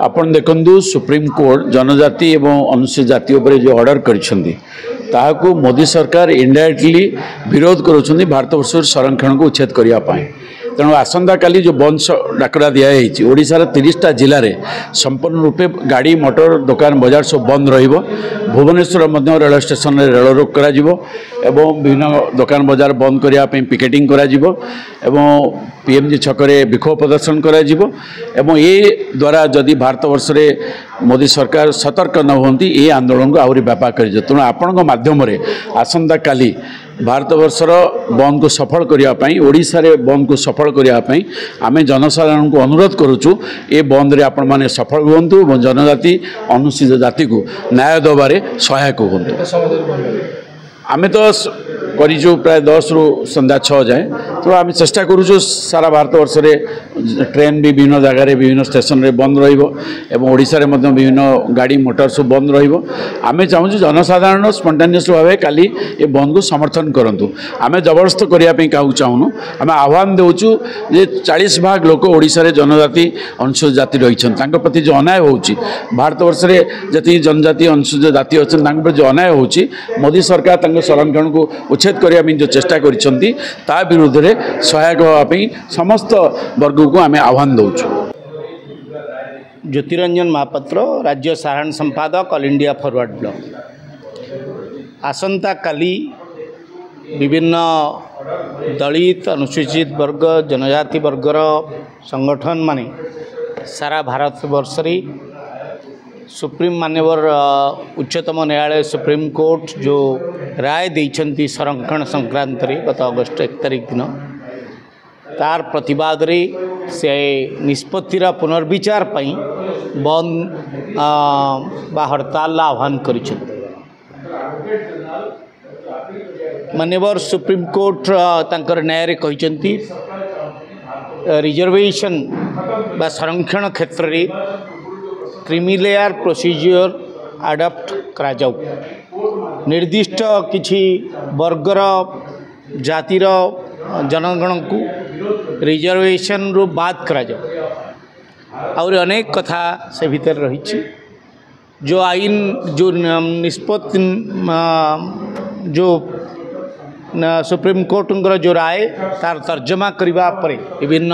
आपण देखंतु supreme court जनजाति एवं अनुसूचित जाति उपर जो ऑर्डर करिसेंती ताहाकू मोदी सरकार इनडायरेक्टली विरोध करुछंती भारत वर्ष संरक्षण को उच्छेद करिया पाए। तेणु आसंता काली जो बंद डाकरा दिखाई ओडिशार 30टा जिले में संपूर्ण रूपे गाड़ी मोटर दुकान बजार सब बंद रहिबो। भुवनेश्वर मध्य रेल स्टेशन में रेल रोक करा जिवो एवं विभिन्न दुकान बजार बंद करिया पे पिकेटिंग करा जिवो एवं पीएमजी छकरे विक्षोभ प्रदर्शन करा जिवो एवं ए द्वारा जदि भारत वर्ष रे मोदी सरकार सतर्क न होती ये आंदोलन को आहरी व्यापक कर। तेणु आपण माध्यम आसंता काली भारत वर्षर बंद को सफल करने ओडिशा रे बंद को सफल करने आम जनसाधारण को अनुरोध करुचु ए बंद रे आपण माने सफल हुंतु और जनजाति अनुसूचित जाति को न्याय दबारे सहायक हुंतु। आम तो करूँ प्राय 10 रु संध्या 6 जाए तो आम चेष्टा करुचु सारा भारत वर्ष रे ट्रेन भी विभिन्न जगह विभिन्न स्टेशन रे बंद रही ओडिशा रे मध्य विभिन्न गाड़ी मोटर सब बंद रमें चाहूँ जनसाधारण स्पंटानियस भाव काली ये बंद को समर्थन करूँ। आम जबरदस्त करने क्या चाहूँ आम आह्वान देचु जे 40 भाग लोक ओडिशा रे जनजाति अनुसूचित जाति रही प्रति जो अन्याय हो भारत वर्ष रे जी जनजाति अनुसूचित जाति अच्छा जो अन्याय हो मोदी सरकार संरक्षण को उच्छेद करने जो चेष्टा करा विरुद्ध में सहायक होगापी समस्त वर्ग को आम आह्वान दौचु। ज्योतिरंजन महापात्र राज्य साधारण संपादक ऑल इंडिया फॉरवर्ड ब्लॉक। आसंता काली विभिन्न दलित अनुसूचित वर्ग जनजाति वर्गर संगठन माने सारा भारत वर्ष सुप्रीम मान्यवर उच्चतम न्यायालय सुप्रीम कोर्ट जो राय देइछंती संरक्षण संक्रांत रे गत अगस्त 1 तारिख दिन तार प्रतिवाद रे से निष्पत्तिर पुनर्विचार पई बंद बा हड़ताल आह्वान करिछंती। मान्यवर सुप्रीम कोर्ट तांकर न्याय रे कहिछंती रिजर्वेशन बा संरक्षण क्षेत्र रे क्रिमिलेयर प्रोसीजर अडॉप्ट करा जाऊ। निर्दिष्ट किछि वर्गर जातिर जनगण को रिजर्वेशन रू बात करा जाऊ और अनेक कथा से भीतर रही जो आईन जो निष्पत्ति जो सुप्रीम कोर्ट जो राय तार तर्जमा करबा परे विभिन्न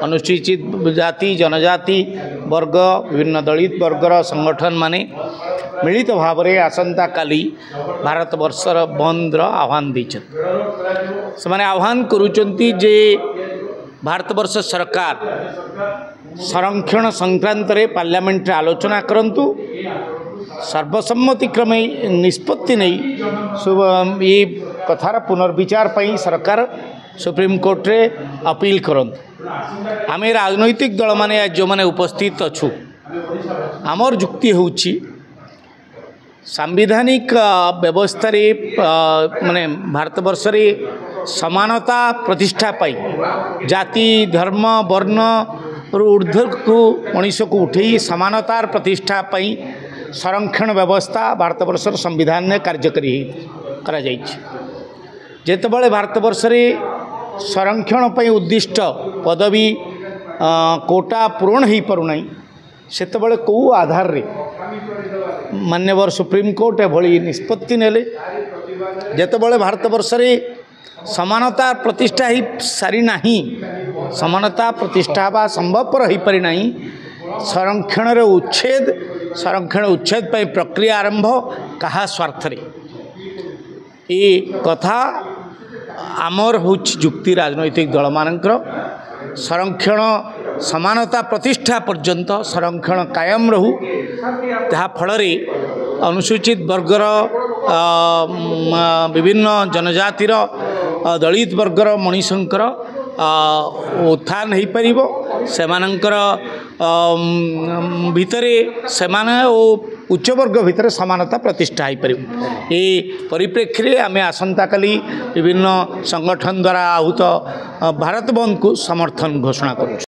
अनुसूचित जाति जनजाति वर्ग विभिन्न दलित वर्गर संगठन माने मिलित भाव में आसंता काली भारत वर्षर बंद आह्वान देइछन। से माने आह्वान करूचंती जे भारत वर्ष सरकार संरक्षण संक्रांत रे पार्लियामेंट रे आलोचना करंतु सर्वसम्मति क्रमे निष्पत्ति नहीं ये कथार पुनर्विचार पई सरकार सुप्रीम कोर्ट रे अपील करंतु। आमे राजनैतिक दल माने जो माने उपस्थित अछु आमर जुक्ति होउची सांविधानिक व्यवस्था रे माने भारत वर्ष रे समानता प्रतिष्ठा पाई जाति धर्म वर्ण ऊर्ध्व को मनीष को उठे समानतार प्रतिष्ठा पाई संरक्षण व्यवस्था भारत वर्षर संविधान में कार्यकारी करा जेतेबेले भारत वर्ष रे संरक्षण पई उद्दिष्ट पदवी कोटा पूरण हो पारुना सेतेबेले को आधार रे मान्यवर सुप्रीम कोर्ट एभली निष्पत्ति नेले जेतेबेले भारत वर्ष रे समानता प्रतिष्ठा ही सारी नहीं समानता प्रतिष्ठा बा संभवपर हो पारि नहीं संरक्षण रे उच्छेद संरक्षण उच्छेद पर प्रक्रिया आरंभ कहा स्वार्थ रे ये कथा आमर हो जुक्ति राजनैतिक दल मानकर संरक्षण समानता प्रतिष्ठा पर्यंत संरक्षण कायम रहू ता फल अनुसूचित वर्गर विभिन्न जनजातिर दलित वर्गर मनीषंकर उत्थान हो पारिबो सेमानंकर भितरे सेमाने उच्च वर्ग भितर समानता प्रतिष्ठा हो पारिबो। ए परिप्रेक्षी रे आमे आसंता काली विभिन्न संगठन द्वारा आहूत भारत बंद को समर्थन घोषणा करूँ।